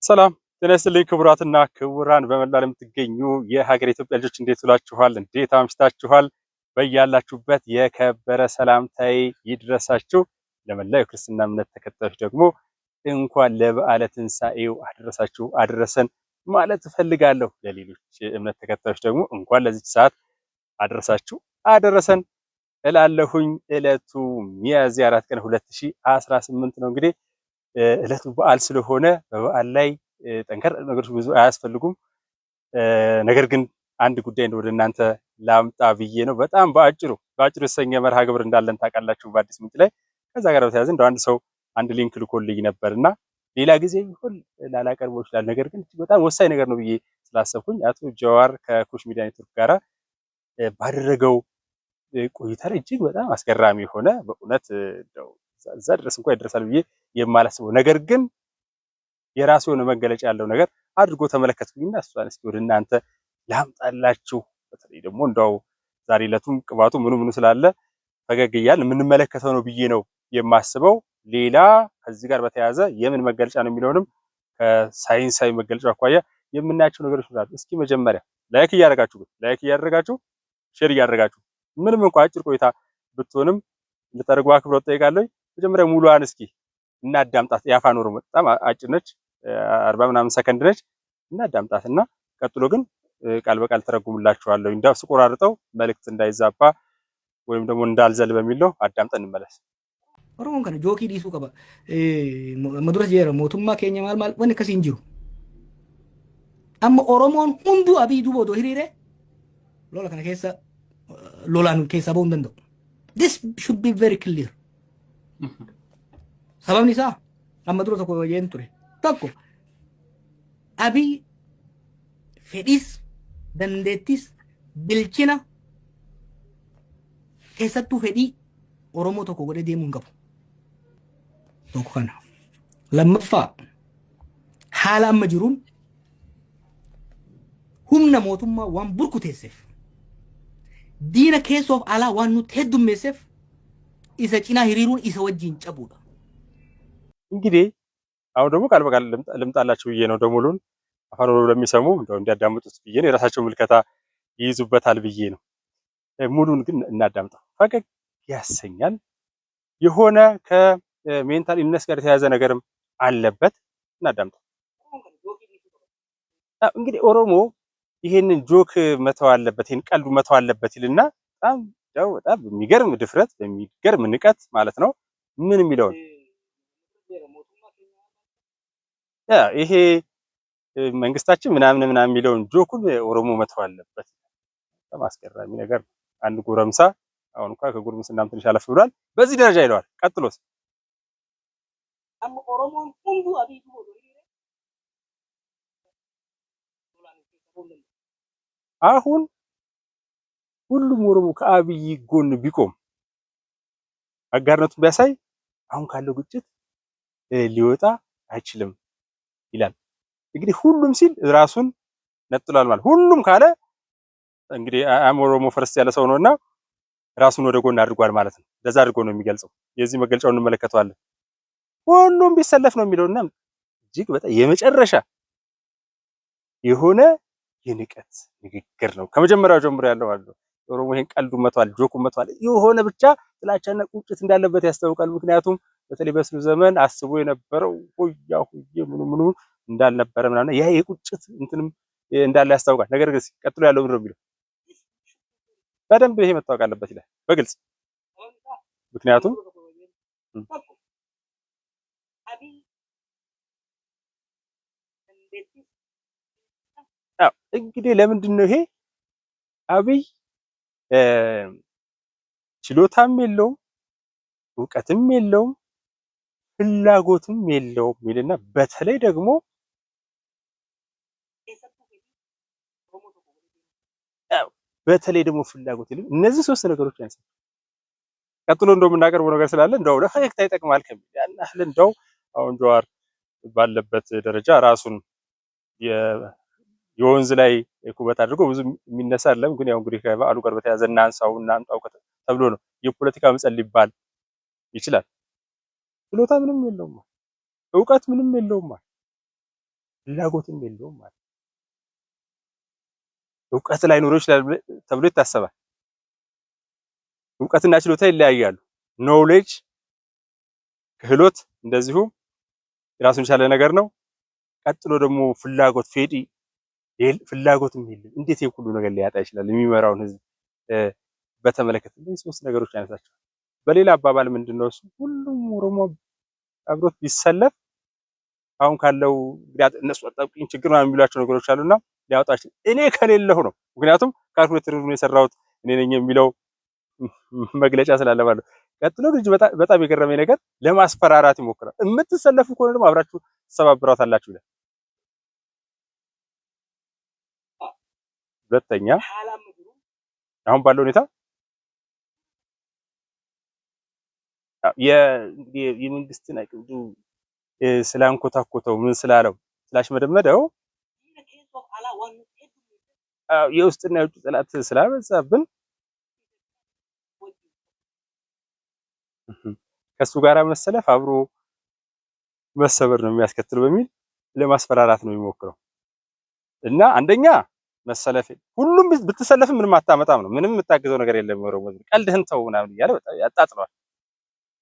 ሰላም ጤና ይስጥልኝ ክቡራትና ክቡራን በመላው የምትገኙ የሀገር ኢትዮጵያ ልጆች እንዴት ውላችኋል? እንዴት አምሽታችኋል? በያላችሁበት የከበረ ሰላምታዬ ይድረሳችሁ። ለመላው የክርስትና እምነት ተከታዮች ደግሞ እንኳን ለበዓለ ትንሣኤው አደረሳችሁ አደረሰን ማለት እፈልጋለሁ። ለሌሎች እምነት ተከታዮች ደግሞ እንኳን ለዚች ሰዓት አደረሳችሁ አደረሰን እላለሁኝ። ዕለቱ ሚያዝያ 4 ቀን 2018 ነው። እንግዲህ ዕለቱ በዓል ስለሆነ በበዓል ላይ ጠንከር ነገሮች ብዙ አያስፈልጉም። ነገር ግን አንድ ጉዳይ ወደ እናንተ ላምጣ ብዬ ነው። በጣም በአጭሩ የተሰኘ መርሃ ግብር እንዳለን ታውቃላችሁ በአዲስ ምንጭ ላይ። ከዛ ጋር በተያያዘ እንደው አንድ ሰው አንድ ሊንክ ልኮልኝ ነበርና ሌላ ጊዜ ቢሆን ላላቀርበው ይችላል። ነገር ግን በጣም ወሳኝ ነገር ነው ብዬ ስላሰብኩኝ አቶ ጀዋር ከኩሽ ሚዲያ ኔትወርክ ጋራ ባደረገው ቆይታ ላይ እጅግ በጣም አስገራሚ የሆነ በእውነት እዛ ድረስ እንኳን ይደርሳል ብዬ የማላስበው ነገር ግን የራሱ የሆነ መገለጫ ያለው ነገር አድርጎ ተመለከትኩኝና እሷን እስኪ ወደ እናንተ ላምጣላችሁ። በተለይ ደግሞ እንደው ዛሬ ዕለቱም ቅባቱ ምኑ ስላለ ፈገግ እያልን የምንመለከተው ነው ብዬ ነው የማስበው። ሌላ ከዚህ ጋር በተያያዘ የምን መገለጫ ነው የሚለውንም ከሳይንሳዊ መገለጫ አኳያ የምናያቸው ነገሮች ይኖራሉ። እስኪ መጀመሪያ ላይክ እያደረጋችሁ ሼር እያደረጋችሁ ምንም እንኳን አጭር ቆይታ ብትሆንም እንድታደርጉ አክብሮት ጠይቃለሁ። መጀመሪያ ሙሉዋን እስኪ እናዳምጣት። የአፋን ኦሮሞ በጣም አጭር ነች፣ 40 ምናምን ሰከንድ ነች። እናዳምጣትና ቀጥሎ ግን ቃል በቃል ተረጉምላችኋለሁ። እንዳው ስቆራርጠው መልእክት እንዳይዛባ ወይም ደግሞ እንዳልዘል በሚል ነው። አዳምጠን እንመለስ። ኦሮሞን ከነ ጆኪ ዲሱ ቀባ መድረስ ጀረ ሞቱማ ኬኛ ማል ወን ከሲን ጅሩ አማ ኦሮሞን ሁንዱ አቢዱ ቦዶ ሂሪሬ ሎላ ከነ ኬሳ ሎላን ኬሳ ቦንደንዶ this should be very clear. sababni isaa amma dura tokko jeen ture tokko abii fedhis dandeettis bilchina keessattuu fedhii oromoo tokko godhee deemuu hin qabu. tokko kana lammaffaa haala amma jiruun humna mootummaa waan burkuteesseef diina keessoof alaa waan nuti heddummeesseef isa cinaa hiriiruun isa wajjin cabuudha. እንግዲህ አሁን ደግሞ ቃል በቃል ልምጣላችሁ ብዬ ነው። ደሙሉን አፋን ኦሮሞ ለሚሰሙ እንደው እንዲያዳምጡት ብዬ ነው። የራሳቸው ምልከታ ይይዙበታል ብዬ ነው። ሙሉን ግን እናዳምጠው። ፈገግ ያሰኛል። የሆነ ከሜንታል ኢልነስ ጋር የተያያዘ ነገርም አለበት። እናዳምጠው። እንግዲህ ኦሮሞ ይሄንን ጆክ መተው አለበት፣ ይሄን ቀልዱ መተው አለበት ይልና በጣም በሚገርም ድፍረት በሚገርም ንቀት ማለት ነው ምን የሚለው ይሄ መንግስታችን ምናምን የሚለውን ጆኩን ኦሮሞ መተው አለበት። በጣም አስገራሚ ነገር ነው። አንድ ጎረምሳ አሁን እንኳን ከጉርምስናም ትንሽ አለፍ ብሏል። በዚህ ደረጃ ይለዋል። ቀጥሎስ አሁን ሁሉም ኦሮሞ ከአብይ ጎን ቢቆም አጋርነቱን ቢያሳይ አሁን ካለው ግጭት ሊወጣ አይችልም ይላል። እንግዲህ ሁሉም ሲል ራሱን ነጥሏል ማለት ሁሉም ካለ እንግዲህ ኦሮሞ ፈርስት ያለ ሰው ነውና ራሱን ወደ ጎን አድርጓል ማለት ነው። ለዛ አድርጎ ነው የሚገልጸው። የዚህ መገልጫውን እንመለከተዋለን። ሁሉም ቢሰለፍ ነው የሚለውና እጅግ በጣም የመጨረሻ የሆነ የንቀት ንግግር ነው። ከመጀመሪያው ጀምሮ ያለው አለው ኦሮሞ ይሄን ቀልዱ መቷል፣ ጆኩ መቷል። የሆነ ብቻ ጥላቻና ቁጭት እንዳለበት ያስታውቃል። ምክንያቱም በተለይ በስሉ ዘመን አስቦ የነበረው ሆያ ሆዬ ምኑ እንዳልነበረ ምናምን ያ የቁጭት እንትንም እንዳለ ያስታውቃል። ነገር ግን ቀጥሎ ያለው ምንድነው የሚለው በደንብ ይሄ መታወቅ አለበት ይላል በግልጽ ምክንያቱም እንግዲህ ለምንድን ነው ይሄ አብይ ችሎታም የለውም እውቀትም የለውም ፍላጎትም የለውም ይልና በተለይ ደግሞ ፍላጎት የለውም። እነዚህ ሶስት ነገሮች ያንሳል። ቀጥሎ እንደምናቀርበው ነገር ስላለ እንደው ለፈገግታ ይጠቅማል ከሚል ያን ያህል እንደው አሁን ጀዋር ባለበት ደረጃ ራሱን የወንዝ ላይ ኩበት አድርጎ ብዙ የሚነሳ አይደለም። ግን ያው እንግዲህ ከበዓሉ ጋር በተያያዘ እናንጣው ተብሎ ነው የፖለቲካ መጸል ሊባል ይችላል። ችሎታ ምንም የለውም፣ እውቀት ምንም የለውም። ፍላጎትም የለውም ማለት እውቀት ላይ ኖሮ ይችላል ተብሎ ይታሰባል። እውቀትና ችሎታ ይለያያሉ። ኖሌጅ ክህሎት እንደዚሁ ራሱን የቻለ ነገር ነው። ቀጥሎ ደግሞ ፍላጎት ፌዲ ፍላጎትም የለም። እንዴት የሁሉ ነገር ሊያጣ ይችላል? የሚመራውን ህዝብ በተመለከተ እነዚህ ሶስት ነገሮች ያነሳቸው። በሌላ አባባል ምንድነው እሱ ሁሉም ኦሮሞ አብሮት ቢሰለፍ አሁን ካለው እንግዲህ እነሱ አጣብቂኝ ችግር ነው የሚሏቸው ነገሮች አሉና ሊያወጣች እኔ ከሌለሁ ነው። ምክንያቱም ካልኩሌተሩን የሰራሁት እኔ ነኝ የሚለው መግለጫ ስላለ ማለት። ቀጥሎ ልጅ በጣም የገረመኝ ነገር ለማስፈራራት ይሞክራል። የምትሰለፉ ከሆነ ደግሞ አብራችሁ ተሰባብራታላችሁ ይላል። ሁለተኛ አሁን ባለው ሁኔታ የመንግስትን አቅዱ ስላንኮታኮተው ምን ስላለው ስላሽመደመደው የውስጥና የውጭ ጠላት ስላበዛብን ከሱ ጋራ መሰለፍ አብሮ መሰበር ነው የሚያስከትለው በሚል ለማስፈራራት ነው የሚሞክረው። እና አንደኛ መሰለፍ ሁሉም ብትሰለፍ ምንም አታመጣም ነው። ምንም የምታገዘው ነገር የለም። ኦሮሞ ቀልድህን ተው ምናምን እያለ በጣም ያጣጥለዋል።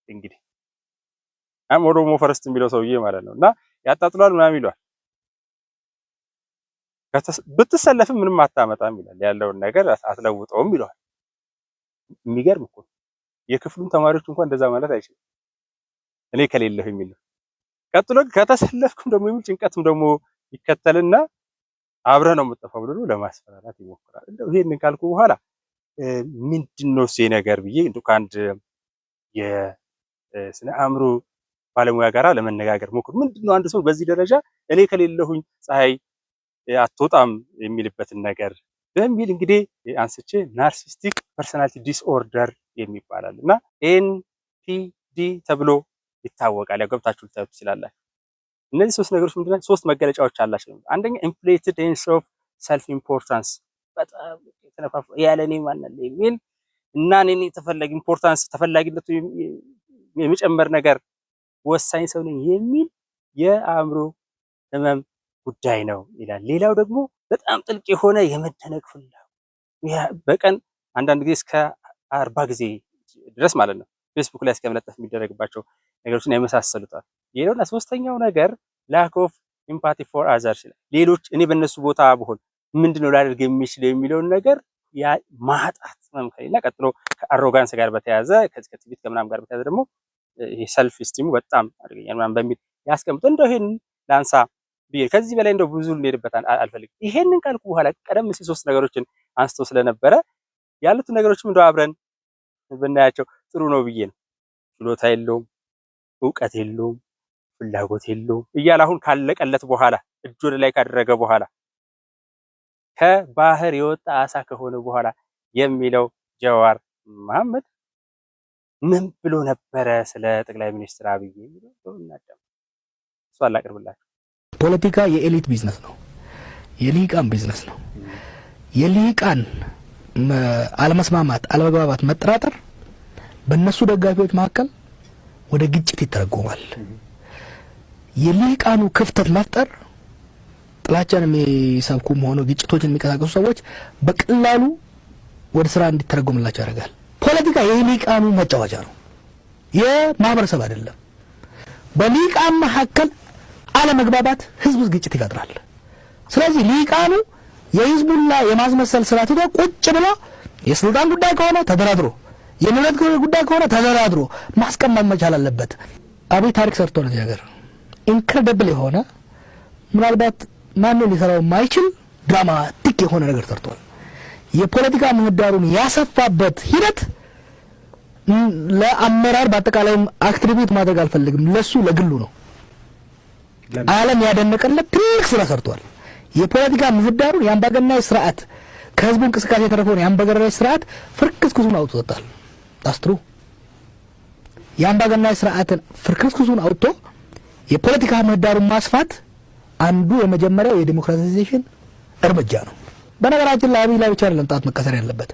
እንግዲህ ኦሮሞ ፈረስት የሚለው ሰውዬ ማለት ነው። እና ያጣጥለዋል ምናምን ይለዋል። ብትሰለፍ ምንም አታመጣም ይላል። ያለውን ነገር አትለውጠውም ይለዋል። የሚገርም እኮ የክፍሉን ተማሪዎች እንኳን እንደዛ ማለት አይችልም። እኔ ከሌለሁ የሚል ነው። ቀጥሎ ከተሰለፍኩም ደግሞ የሚል ጭንቀትም ደግሞ ይከተልና አብረህ ነው የምትጠፋው ብሎ ለማስፈራራት ይሞክራል። እንደው ይሄንን ካልኩ በኋላ ምንድነው እሱ ነገር ብዬ እንደው ከአንድ የስነ አእምሮ ባለሙያ ጋራ ለመነጋገር ሞክር። ምንድነው አንድ ሰው በዚህ ደረጃ እኔ ከሌለሁኝ ፀሐይ አትወጣም የሚልበትን ነገር በሚል እንግዲህ አንስቼ ናርሲስቲክ ፐርሰናሊቲ ዲስኦርደር የሚባላል እና ኤንፒዲ ተብሎ ይታወቃል። ያው ገብታችሁ ልታዩት ትችላላችሁ። እነዚህ ሶስት ነገሮች ምንድነው? ሶስት መገለጫዎች አላቸው። አንደኛ ኢንፍሌትድ ሴንስ ኦፍ ሰልፍ ኢምፖርታንስ፣ በጣም ተነፋፍ ያለኔ ማን አለ የሚል እና እኔ ተፈላጊ ኢምፖርታንስ ተፈላጊነቱ የሚጨመር ነገር ወሳኝ ሰው ነኝ የሚል የአእምሮ ህመም ጉዳይ ነው ይላል። ሌላው ደግሞ በጣም ጥልቅ የሆነ የመደነቅ ፍላጎት በቀን አንዳንድ ጊዜ እስከ 40 ጊዜ ድረስ ማለት ነው ፌስቡክ ላይ እስከመለጠፍ የሚደረግባቸው ነገሮችን ያመሳሰሉታል። ሌላውና ሶስተኛው ነገር ላክ ኦፍ ኢምፓቲ ፎር አዘርስ፣ ሌሎች እኔ በእነሱ ቦታ ብሆን ምንድነው ላደርግ የሚችለው የሚለውን ነገር ማጣት መምከልና ቀጥሎ ከአሮጋንስ ጋር በተያያዘ ከትዕቢት ከምናምን ጋር በተያያዘ ደግሞ ይሄ ሰልፍ ስቲሙ በጣም አድርገኛል ምናምን በሚል ያስቀምጡ። እንደው ይሄን ላንሳ ብዬ ከዚህ በላይ እንደው ብዙ ልንሄድበት አልፈልግም። ይሄንን ካልኩ በኋላ ቀደም ሲል ሶስት ነገሮችን አንስቶ ስለነበረ ያሉትን ነገሮችም እንደው አብረን ብናያቸው ጥሩ ነው ብዬ ነው። ችሎታ የለውም፣ እውቀት የለውም፣ ፍላጎት የለውም እያለ አሁን ካለቀለት በኋላ እጅ ወደ ላይ ካደረገ በኋላ ከባህር የወጣ አሳ ከሆነ በኋላ የሚለው ጀዋር መሐመድ ምን ብሎ ነበረ ስለ ጠቅላይ ሚኒስትር አብይ የሚለው እናዳም እሱ አላቅርብላችሁ። ፖለቲካ የኤሊት ቢዝነስ ነው፣ የልሂቃን ቢዝነስ ነው። የልሂቃን አለመስማማት፣ አለመግባባት፣ መጠራጠር በእነሱ ደጋፊዎች መካከል ወደ ግጭት ይተረጎማል። የልሂቃኑ ክፍተት መፍጠር ጥላቻን የሚሰብኩም ሆኖ ግጭቶችን የሚቀሳቀሱ ሰዎች በቀላሉ ወደ ስራ እንዲተረጎምላቸው ያደርጋል። ፖለቲካ የልሂቃኑ መጫወቻ ነው፣ የማህበረሰብ አይደለም። በልሂቃን መካከል አለመግባባት ህዝብ ግጭት ይፈጥራል። ስለዚህ ልሂቃኑ የህዝቡን ላይ የማስመሰል ስራ ትቶ ቁጭ ብሎ የስልጣን ጉዳይ ከሆነ ተደራድሮ፣ የንብረት ጉዳይ ከሆነ ተደራድሮ ማስቀመጥ መቻል አለበት። አብይ ታሪክ ሰርቶ ነው ነገር ኢንክሬዲብል የሆነ ምናልባት ማንም ሊሰራው የማይችል ድራማቲክ የሆነ ነገር ሰርቷል። የፖለቲካ ምህዳሩን ያሰፋበት ሂደት ለአመራር በአጠቃላይ አክቲቪቲ ማድረግ አልፈልግም፣ ለሱ ለግሉ ነው። ዓለም ያደነቀለት ትልቅ ስራ ሰርቷል። የፖለቲካ ምህዳሩን የአምባገነናዊ ስርዓት ከህዝቡ እንቅስቃሴ የተረፈውን የአምባገነናዊ ስርዓት ፍርክስክሱን አውጥቶታል። ታስትሩ የአምባገነናዊ ስርዓትን ፍርክስክሱን አውጥቶ የፖለቲካ ምህዳሩን ማስፋት አንዱ የመጀመሪያው የዲሞክራታይዜሽን እርምጃ ነው። በነገራችን ላይ አብይ ላይ ብቻ አይደለም ጣት መቀሰር ያለበት።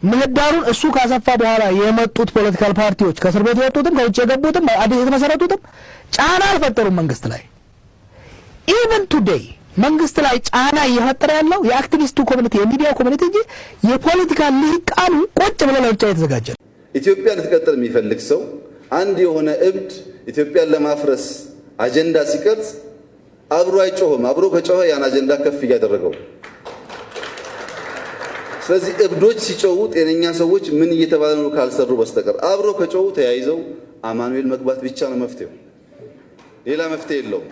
ምህዳሩን እሱ ካሰፋ በኋላ የመጡት ፖለቲካል ፓርቲዎች ከእስር ቤት የወጡትም ከውጭ የገቡትም አዲስ የተመሰረቱትም ጫና አልፈጠሩም መንግስት ላይ። even today መንግስት ላይ ጫና እየፈጠረ ያለው የአክቲቪስቱ ኮሚኒቲ የሚዲያ ኮሚኒቲ እንጂ የፖለቲካ ልሂቃኑ ቁጭ ብለው ለብቻ የተዘጋጀ ነው። ኢትዮጵያ ልትቀጥል የሚፈልግ ሰው አንድ የሆነ እብድ ኢትዮጵያን ለማፍረስ አጀንዳ ሲቀርጽ አብሮ አይጮህም። አብሮ ከጮኸ ያን አጀንዳ ከፍ እያደረገው። ስለዚህ እብዶች ሲጮሁ ጤነኛ ሰዎች ምን እየተባለ ነው ካልሰሩ በስተቀር አብሮ ከጮሁ ተያይዘው አማኑኤል መግባት ብቻ ነው መፍትሄው። ሌላ መፍትሄ የለውም።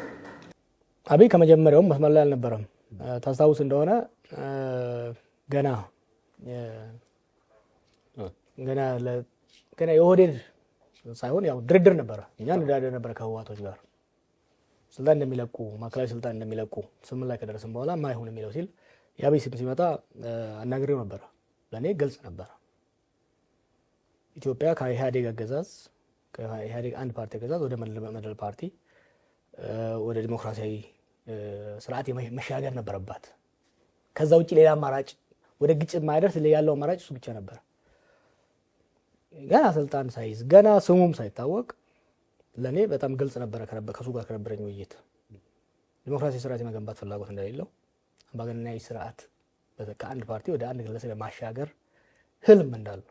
አብይ ከመጀመሪያውም መስመር ላይ አልነበረም። ታስታውስ እንደሆነ ገና የኦህዴድ ሳይሆን ያው ድርድር ነበረ። እኛ እንደዳደር ነበረ ከህወሓቶች ጋር ስልጣን እንደሚለቁ ማዕከላዊ ስልጣን እንደሚለቁ ስምምነት ላይ ከደረስን በኋላ ማይሆን የሚለው ሲል የአብይ ስም ሲመጣ አናግሬው ነበረ። ለኔ ግልጽ ነበር። ኢትዮጵያ ከኢህአዴግ አገዛዝ ከኢህአዴግ አንድ ፓርቲ አገዛዝ ወደ መድረል ፓርቲ ወደ ዲሞክራሲያዊ ስርዓት መሻገር ነበረባት። ከዛ ውጪ ሌላ አማራጭ ወደ ግጭት ማይደርስ ያለው አማራጭ እሱ ብቻ ነበር። ገና ስልጣን ሳይዝ ገና ስሙም ሳይታወቅ ለኔ በጣም ግልጽ ነበር ከሱ ጋር ከነበረኝ ውይይት ዲሞክራሲያዊ ስርዓት የመገንባት ፍላጎት እንደሌለው አምባገነናዊ ስርዓት ከአንድ ፓርቲ ወደ አንድ ግለሰብ ማሻገር ህልም እንዳለው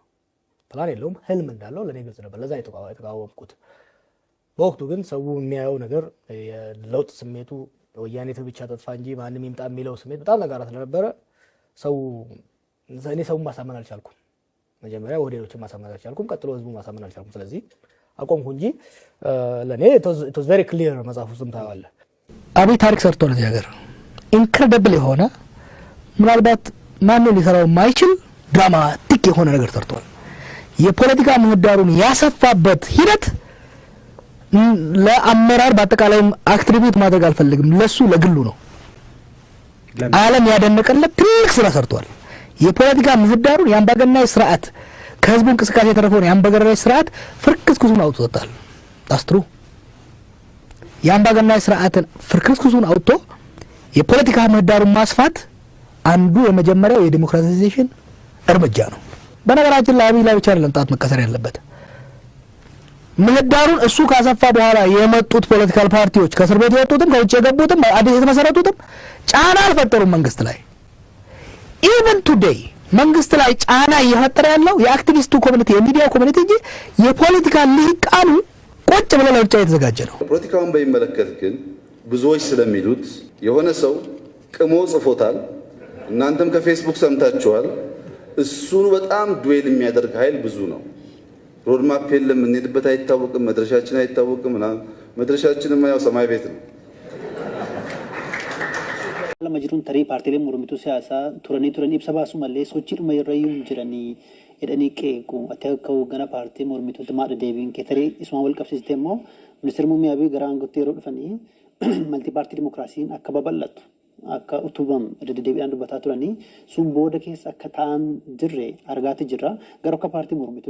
ፕላን የለውም ህልም እንዳለው ለኔ ግልጽ ነበር። ለዛ የተቃወምኩት። በወቅቱ ግን ሰው የሚያየው ነገር የለውጥ ስሜቱ ወያኔ ብቻ ተጥፋ እንጂ ማንንም ይምጣ የሚለው ስሜት በጣም ነጋራ ስለነበረ እኔ ሰው ማሳመን አልቻልኩም። መጀመሪያ ወዴሎችን ማሳመን አልቻልኩም። ቀጥሎ ህዝቡ ማሳመን አልቻልኩም። ስለዚህ አቆምኩ እንጂ ለኔ it was very clear መጽሐፉ ዝም ታዋለ። አብይ ታሪክ ሰርቷል እዚህ ሀገር ኢንክሬዲብል የሆነ ምናልባት ማንም ሊሰራው የማይችል ድራማቲክ የሆነ ነገር ሰርቷል። የፖለቲካ ምህዳሩን ያሰፋበት ሂደት ለአመራር በአጠቃላይ አክትሪቢዩት ማድረግ አልፈልግም። ለሱ ለግሉ ነው። ዓለም ያደነቀለት ትልቅ ስራ ሰርቷል። የፖለቲካ ምህዳሩን የአምባገነናዊ ስርዓት ከህዝቡ እንቅስቃሴ የተረፈውን የአምባገነናዊ ስርዓት ፍርክስክሱን አውጥቶታል። አስትሩ የአምባገነናዊ ስርዓትን ፍርክስክሱን አውጥቶ የፖለቲካ ምህዳሩን ማስፋት አንዱ የመጀመሪያው የዲሞክራታይዜሽን እርምጃ ነው። በነገራችን ላይ አብይ ላይ ብቻ አይደለም ጣት መቀሰር ያለበት። ምህዳሩን እሱ ካሰፋ በኋላ የመጡት ፖለቲካል ፓርቲዎች ከእስር ቤት የወጡትም ከውጭ የገቡትም አዲስ የተመሰረቱትም ጫና አልፈጠሩም መንግስት ላይ። ኢቨን ቱዴይ መንግስት ላይ ጫና እየፈጠረ ያለው የአክቲቪስቱ ኮሚኒቲ የሚዲያ ኮሚኒቲ እንጂ የፖለቲካ ልሂቃኑ ቁጭ ብለው ለብቻ የተዘጋጀ ነው። ፖለቲካውን በሚመለከት ግን ብዙዎች ስለሚሉት የሆነ ሰው ቅሞ ጽፎታል። እናንተም ከፌስቡክ ሰምታችኋል። እሱን በጣም ዱዌል የሚያደርግ ኃይል ብዙ ነው። ሮድማፕ የለም፣ እንሄድበት አይታወቅም፣ መድረሻችን አይታወቅም። መድረሻችንማ ያው ሰማይ ቤት ነው። ለማጅሩን ተሪ ፓርቲ ላይ ሙርሚቱ ሲያሳ ቱረኒ ኢብሰባሱ መለ ሶቺ መይረዩም ጅረኒ ኤደኒ ቄቁ አተከው ገና ፓርቲ ሙርሚቱ ተማደ ዴቪን ከተሪ እስማ ወልቀፍ ሲስተም ሚኒስትር ሙሚ አብይ ገራንጎቴ ሮድፈኒ መልቲ ፓርቲ ዲሞክራሲን አከባበለቱ አካ ኡቱበም ደደዴቢ አንዱ በታቱራኒ ሱም ቦደ ኬስ አከታን ጅሬ አርጋት ጅራ ገሮካ ፓርቲ ሙርሚቱ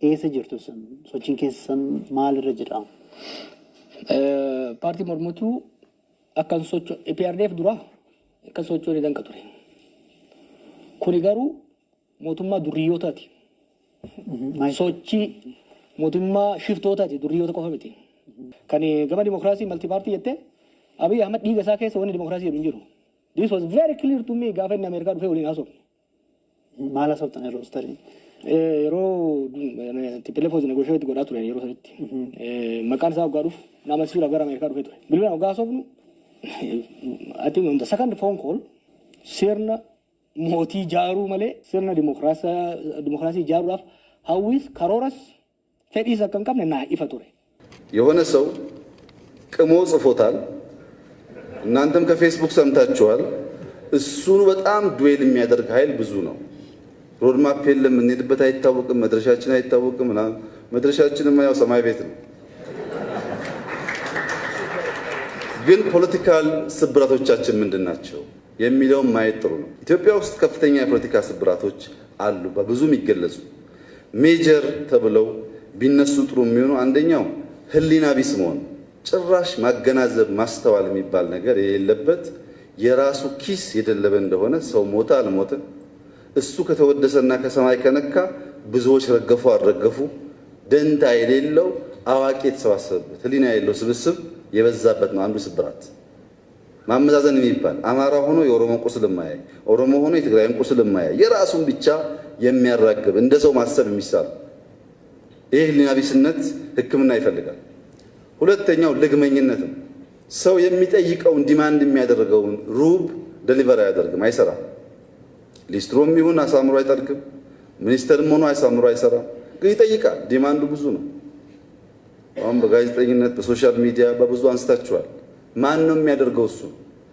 ኤሰ ጅርቱስን ሶቺን ኬስን ማል ረጅራ ፓርቲ ሙርሚቱ አካን ሶቾ ኢፒአርዲኤፍ ዱራ ከሶቾ ለደንቀቱሪ ኩኒ ጋሩ ሞቱማ ዱሪዮታቲ ሶቺ ሞቱማ ሽፍቶታቲ ዱሪዮታ ቆፈበቲ ከኔ ገማ ዲሞክራሲ መልቲ ፓርቲ የተ አብይ አህመድ ዲገሳ ከሰ ወነ ዲሞክራሲ ይንጅሩ this was very clear to me ጋፈና አሜሪካ ዱፈ ወሊን አሶ ማላ ሰውተነ ሮስተሪ ሮ ቴሌፎን ኔጎሽዬት ጎዳቱ ላይ ሮ ሰርቲ መቃን ሳው ጋሩ ናመሱ ለጋር አሜሪካ ዱፈ ብሉና ጋሶፍ ነው I think on the second phone call sirna moti jaru male sirna demokrasi jaru af hawis karoras fedis akankam na ifature የሆነ ሰው ቅሞ ጽፎታል። እናንተም ከፌስቡክ ሰምታችኋል። እሱን በጣም ዱዌል የሚያደርግ ኃይል ብዙ ነው። ሮድማፕ የለም፣ እንሄድበት አይታወቅም፣ መድረሻችን አይታወቅም። መድረሻችንማ ያው ሰማይ ቤት ነው። ግን ፖለቲካል ስብራቶቻችን ምንድናቸው የሚለውን ማየት ጥሩ ነው። ኢትዮጵያ ውስጥ ከፍተኛ የፖለቲካ ስብራቶች አሉ፣ በብዙ የሚገለጹ ሜጀር ተብለው ቢነሱ ጥሩ የሚሆኑ አንደኛው ህሊና ቢስ መሆን፣ ጭራሽ ማገናዘብ ማስተዋል የሚባል ነገር የሌለበት የራሱ ኪስ የደለበ እንደሆነ ሰው ሞተ አልሞተ እሱ ከተወደሰና ከሰማይ ከነካ ብዙዎች ረገፉ አልረገፉ ደንታ የሌለው አዋቂ የተሰባሰበበት ህሊና የሌለው ስብስብ የበዛበት ነው አንዱ ስብራት። ማመዛዘን የሚባል አማራ ሆኖ የኦሮሞ ቁስል የማያይ ኦሮሞ ሆኖ የትግራይን ቁስል የማያይ የራሱን ብቻ የሚያራግብ እንደ ሰው ማሰብ የሚሳል ይህ ህሊና ቢስነት ሕክምና ይፈልጋል። ሁለተኛው ልግመኝነት ነው። ሰው የሚጠይቀውን ዲማንድ የሚያደርገውን ሩብ ደሊቨር አያደርግም፣ አይሰራም። ሊስትሮም ይሁን አሳምሮ አይጠርግም፣ ሚኒስተርም ሆኖ አሳምሮ አይሰራም። ግን ይጠይቃል። ዲማንዱ ብዙ ነው። አሁን በጋዜጠኝነት በሶሻል ሚዲያ በብዙ አንስታችኋል። ማን ነው የሚያደርገው? እሱ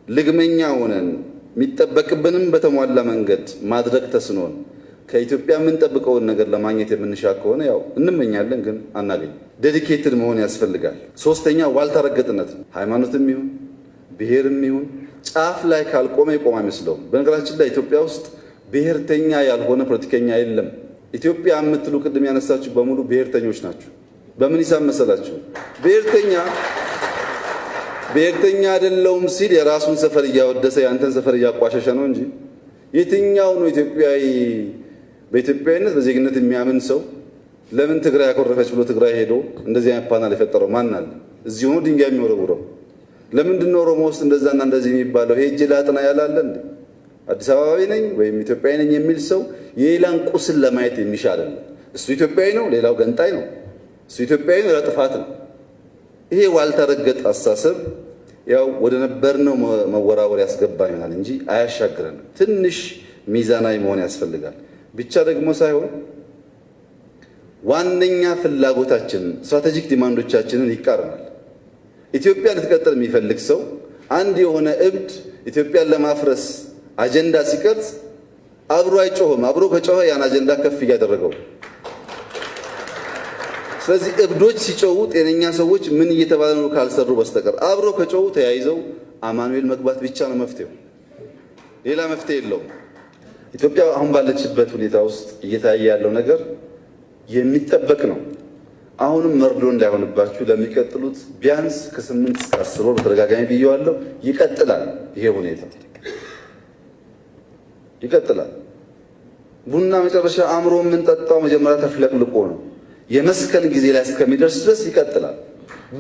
ልግመኛ ሆነን የሚጠበቅብንም በተሟላ መንገድ ማድረግ ተስኖን ከኢትዮጵያ የምንጠብቀውን ነገር ለማግኘት የምንሻ ከሆነ ያው እንመኛለን፣ ግን አናገኝም። ዴዲኬትድ መሆን ያስፈልጋል። ሶስተኛ ዋልታ ረገጥነት ነው። ሃይማኖትም ይሁን ብሔርም ይሁን ጫፍ ላይ ካልቆመ ይቆም አይመስለውም። በነገራችን ላይ ኢትዮጵያ ውስጥ ብሔርተኛ ያልሆነ ፖለቲከኛ የለም። ኢትዮጵያ የምትሉ ቅድም ያነሳችሁ በሙሉ ብሔርተኞች ናቸው። በምን ሂሳብ መሰላችሁ? ብሔርተኛ አይደለውም ሲል የራሱን ሰፈር እያወደሰ ያንተን ሰፈር እያቋሸሸ ነው እንጂ የትኛው ነው ኢትዮጵያዊ በኢትዮጵያዊነት በዜግነት የሚያምን ሰው ለምን ትግራይ ያኮረፈች ብሎ ትግራይ ሄዶ እንደዚህ አይነት ፓናል የፈጠረው ማን አለ? እዚህ ሆኖ ድንጋይ የሚወረውረው ለምንድን ነው? ኦሮሞ ውስጥ እንደዛና እንደዚህ የሚባለው ሄጄ ላጥና ያላለ እንዴ? አዲስ አበባዊ ነኝ ወይም ኢትዮጵያዊ ነኝ የሚል ሰው የሌላን ቁስል ለማየት የሚሻ አይደለም። እሱ ኢትዮጵያዊ ነው፣ ሌላው ገንጣይ ነው። እሱ ኢትዮጵያዊ ነው፣ ጥፋት ነው። ይሄ ዋልታ ረገጥ አስተሳሰብ ያው ወደ ነበርነው መወራወር ያስገባ ይሆናል እንጂ አያሻግረንም። ትንሽ ሚዛናዊ መሆን ያስፈልጋል። ብቻ ደግሞ ሳይሆን ዋነኛ ፍላጎታችንን ስትራቴጂክ ዲማንዶቻችንን ይቃረናል። ኢትዮጵያ ልትቀጥል የሚፈልግ ሰው አንድ የሆነ እብድ ኢትዮጵያን ለማፍረስ አጀንዳ ሲቀርጽ አብሮ አይጮህም። አብሮ ከጮኸ ያን አጀንዳ ከፍ እያደረገው። ስለዚህ እብዶች ሲጮሁ ጤነኛ ሰዎች ምን እየተባለ ነው ካልሰሩ በስተቀር አብሮ ከጮሁ ተያይዘው አማኑኤል መግባት ብቻ ነው መፍትሄው። ሌላ መፍትሄ የለውም። ኢትዮጵያ አሁን ባለችበት ሁኔታ ውስጥ እየታየ ያለው ነገር የሚጠበቅ ነው። አሁንም መርዶ እንዳይሆንባችሁ ለሚቀጥሉት ቢያንስ ከ8 እስከ 10 ወር በተደጋጋሚ ብየዋለሁ፣ ይቀጥላል። ይሄ ሁኔታ ይቀጥላል። ቡና መጨረሻ አእምሮ የምንጠጣው መጀመሪያ ተፍለቅልቆ ነው። የመስከን ጊዜ ላይ እስከሚደርስ ድረስ ይቀጥላል።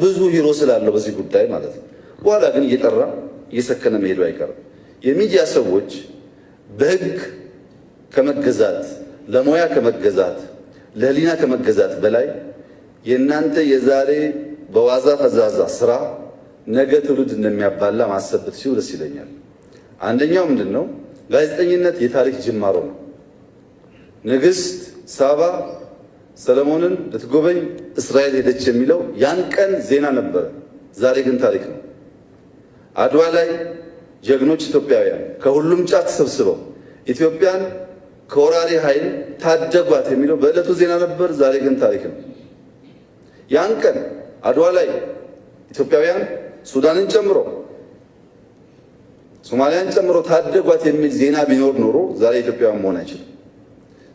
ብዙ ሂሮ ስላለው በዚህ ጉዳይ ማለት ነው። በኋላ ግን እየጠራ እየሰከነ መሄዱ አይቀርም። የሚዲያ ሰዎች በሕግ ከመገዛት ለሙያ ከመገዛት ለህሊና ከመገዛት በላይ የእናንተ የዛሬ በዋዛ ፈዛዛ ስራ ነገ ትውልድ እንደሚያባላ ማሰብ ብትችሉ ደስ ይለኛል። አንደኛው ምንድን ነው? ጋዜጠኝነት የታሪክ ጅማሮ ነው። ንግሥት ሳባ ሰለሞንን ልትጎበኝ እስራኤል ሄደች የሚለው ያን ቀን ዜና ነበረ። ዛሬ ግን ታሪክ ነው። አድዋ ላይ ጀግኖች ኢትዮጵያውያን ከሁሉም ጫፍ ተሰብስበው ኢትዮጵያን ከወራሪ ኃይል ታደጓት የሚለው በዕለቱ ዜና ነበር። ዛሬ ግን ታሪክ ነው። ያን ቀን አድዋ ላይ ኢትዮጵያውያን ሱዳንን ጨምሮ ሶማሊያን ጨምሮ ታደጓት የሚል ዜና ቢኖር ኖሮ ዛሬ ኢትዮጵያውያን መሆን አይችልም።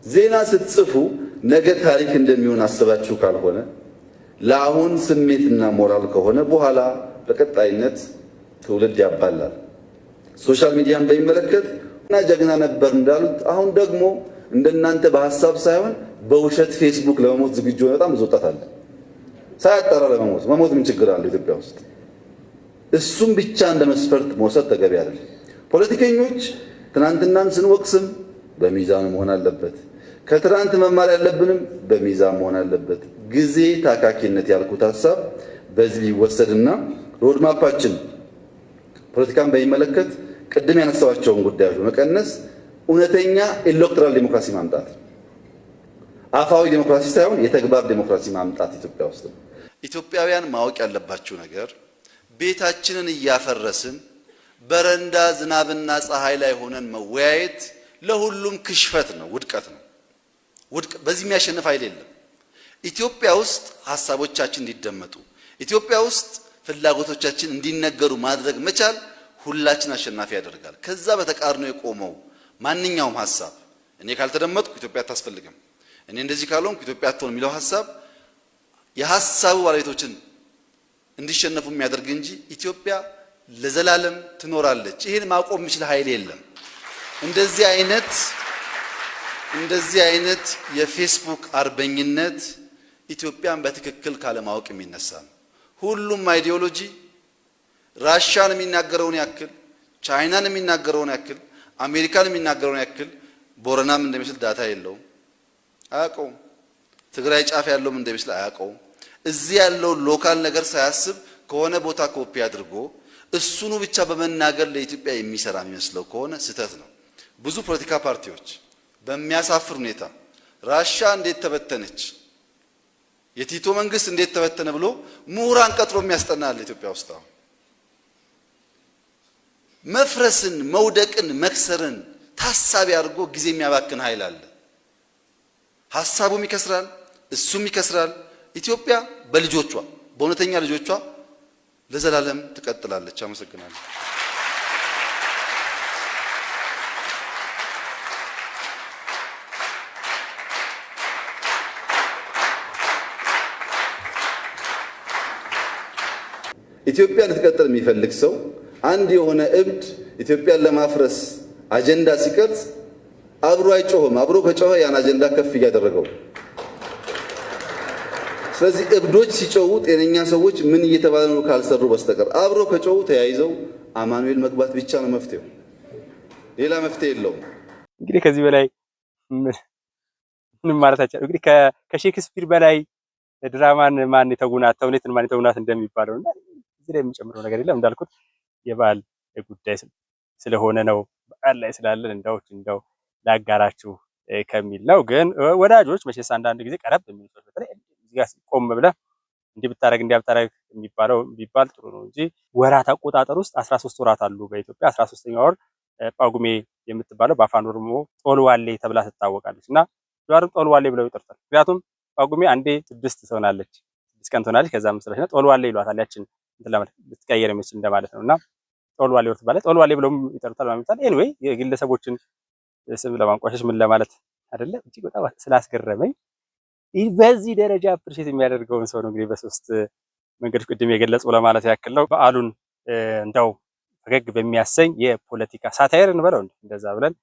ዜና ስትጽፉ ነገ ታሪክ እንደሚሆን አስባችሁ ካልሆነ ለአሁን ስሜትና ሞራል ከሆነ በኋላ በቀጣይነት ትውልድ ያባላል። ሶሻል ሚዲያን በሚመለከት እና ጀግና ነበር እንዳሉት አሁን ደግሞ እንደናንተ በሐሳብ ሳይሆን በውሸት ፌስቡክ ለመሞት ዝግጁ ነው። በጣም ብዙ ወጣት አለ ሳያጣራ ለመሞት። መሞት ምን ችግር አለ ኢትዮጵያ ውስጥ? እሱም ብቻ እንደ መስፈርት መውሰድ ተገቢ አይደለም። ፖለቲከኞች ትናንትናን ስንወቅስም በሚዛኑ መሆን አለበት። ከትናንት መማር ያለብንም በሚዛን መሆን አለበት። ጊዜ ታካኪነት ያልኩት ሐሳብ በዚህ ይወሰድና ሮድማፓችን ፖለቲካን በሚመለከት ቅድም ያነሳዋቸውን ጉዳዮች በመቀነስ እውነተኛ ኤሌክቶራል ዲሞክራሲ ማምጣት፣ አፋዊ ዲሞክራሲ ሳይሆን የተግባር ዲሞክራሲ ማምጣት ኢትዮጵያ ውስጥ ነው። ኢትዮጵያውያን ማወቅ ያለባችሁ ነገር ቤታችንን እያፈረስን በረንዳ ዝናብና ፀሐይ ላይ ሆነን መወያየት ለሁሉም ክሽፈት ነው፣ ውድቀት ነው። በዚህ የሚያሸንፍ ኃይል የለም። ኢትዮጵያ ውስጥ ሐሳቦቻችን እንዲደመጡ፣ ኢትዮጵያ ውስጥ ፍላጎቶቻችን እንዲነገሩ ማድረግ መቻል ሁላችን አሸናፊ ያደርጋል። ከዛ በተቃርኖ የቆመው ማንኛውም ሐሳብ እኔ ካልተደመጥኩ ኢትዮጵያ አታስፈልግም፣ እኔ እንደዚህ ካልሆንኩ ኢትዮጵያ አትሆን የሚለው ሐሳብ የሐሳቡ ባለቤቶችን እንዲሸነፉ የሚያደርግ እንጂ ኢትዮጵያ ለዘላለም ትኖራለች። ይህን ማቆም የሚችል ኃይል የለም። እንደዚህ አይነት የፌስቡክ አርበኝነት ኢትዮጵያን በትክክል ካለማወቅ የሚነሳ ነው። ሁሉም አይዲዮሎጂ ራሻን የሚናገረውን ያክል ቻይናን የሚናገረውን ያክል አሜሪካን የሚናገረውን ያክል ቦረናም እንደሚመስል ዳታ የለውም፣ አያውቀውም። ትግራይ ጫፍ ያለውም እንደሚመስል አያውቀውም። እዚህ ያለው ሎካል ነገር ሳያስብ ከሆነ ቦታ ኮፒ አድርጎ እሱኑ ብቻ በመናገር ለኢትዮጵያ የሚሰራ የሚመስለው ከሆነ ስህተት ነው። ብዙ ፖለቲካ ፓርቲዎች በሚያሳፍር ሁኔታ ራሻ እንዴት ተበተነች፣ የቲቶ መንግስት እንዴት ተበተነ ብሎ ምሁራን ቀጥሮ የሚያስጠናል ኢትዮጵያ ውስጥ። አሁን መፍረስን፣ መውደቅን፣ መክሰርን ታሳቢ አድርጎ ጊዜ የሚያባክን ኃይል አለ። ሐሳቡም ይከስራል፣ እሱም ይከስራል። ኢትዮጵያ በልጆቿ በእውነተኛ ልጆቿ ለዘላለም ትቀጥላለች። አመሰግናለሁ። ኢትዮጵያ ልትቀጥል የሚፈልግ ሰው አንድ የሆነ እብድ ኢትዮጵያን ለማፍረስ አጀንዳ ሲቀርጽ አብሮ አይጮህም። አብሮ ከጮኸ ያን አጀንዳ ከፍ እያደረገው። ስለዚህ እብዶች ሲጮሁ ጤነኛ ሰዎች ምን እየተባለ ነው ካልሰሩ በስተቀር አብሮ ከጮሁ ተያይዘው አማኑኤል መግባት ብቻ ነው መፍትሄው። ሌላ መፍትሄ የለውም። እንግዲህ ከዚህ በላይ ምን ማለት አይቻልም። እንግዲህ ከሼክስፒር በላይ ድራማን ማን የተውናት ተውኔትን ማን የተውናት እንደሚባለውና እዚህ ላይ የሚጨምረው ነገር የለም። እንዳልኩት የበዓል ጉዳይ ስለሆነ ነው በዓል ላይ ስላለን እንደው ላጋራችሁ ከሚል ነው። ግን ወዳጆች መቼስ አንዳንድ ጊዜ ቀረብ የሚሉት በተለይ እዚህ ጋር ቆም ብለህ እንዲህ ብታረግ እንዲያ ብታረግ የሚባለው ቢባል ጥሩ ነው እንጂ ወራት አቆጣጠር ውስጥ 13 ወራት አሉ በኢትዮጵያ። 13ኛው ወር ጳጉሜ የምትባለው በአፋን ኦሮሞ ጦልዋሌ ተብላ ትታወቃለች እና ዛሬም ጦልዋሌ ብለው ይጠርታል። ምክንያቱም ጳጉሜ አንዴ 6 ትሆናለች፣ 6 ቀን ትሆናለች። ከዛ መስለሽ ነው ጦልዋሌ ይሏታል። ያችን እንትን ለማለት ልትቀየር የሚችል እንደማለት ነውና ጦልዋሌ ወር ትባላለች። ጦልዋሌ ብለውም ይጠሩታል ማለት ነው። ኤኒዌይ የግለሰቦችን ስም ለማንቋሸሽ ምን ለማለት አይደለ። እጅግ በጣም ስላስገረመኝ በዚህ ደረጃ አፕሪሼት የሚያደርገውን ሰው ነው እንግዲህ በሶስት መንገድ ቅድም የገለጸው ለማለት ያክል ነው። በዓሉን እንደው ፈገግ በሚያሰኝ የፖለቲካ ሳታየር እንበለው እንደዛ ብለን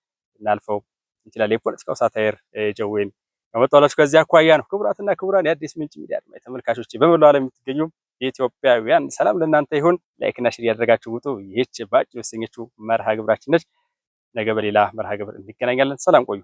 እናልፈው እንችላለን። የፖለቲካው ሳታየር ጀዌን ያመጣላችሁ ከዚህ አኳያ ነው። ክቡራትና ክቡራን የአዲስ ምንጭ ሚዲያ አድማጭ ተመልካቾች በመላው ዓለም የምትገኙ የኢትዮጵያውያን ሰላም ለእናንተ ይሁን። ላይክ እና ሼር ያደረጋችሁ ውጡ። ይህች ባጭ ወሰኘችው መርሃ ግብራችን ነች። ነገ በሌላ መርሃ ግብር እንገናኛለን። ሰላም ቆዩ።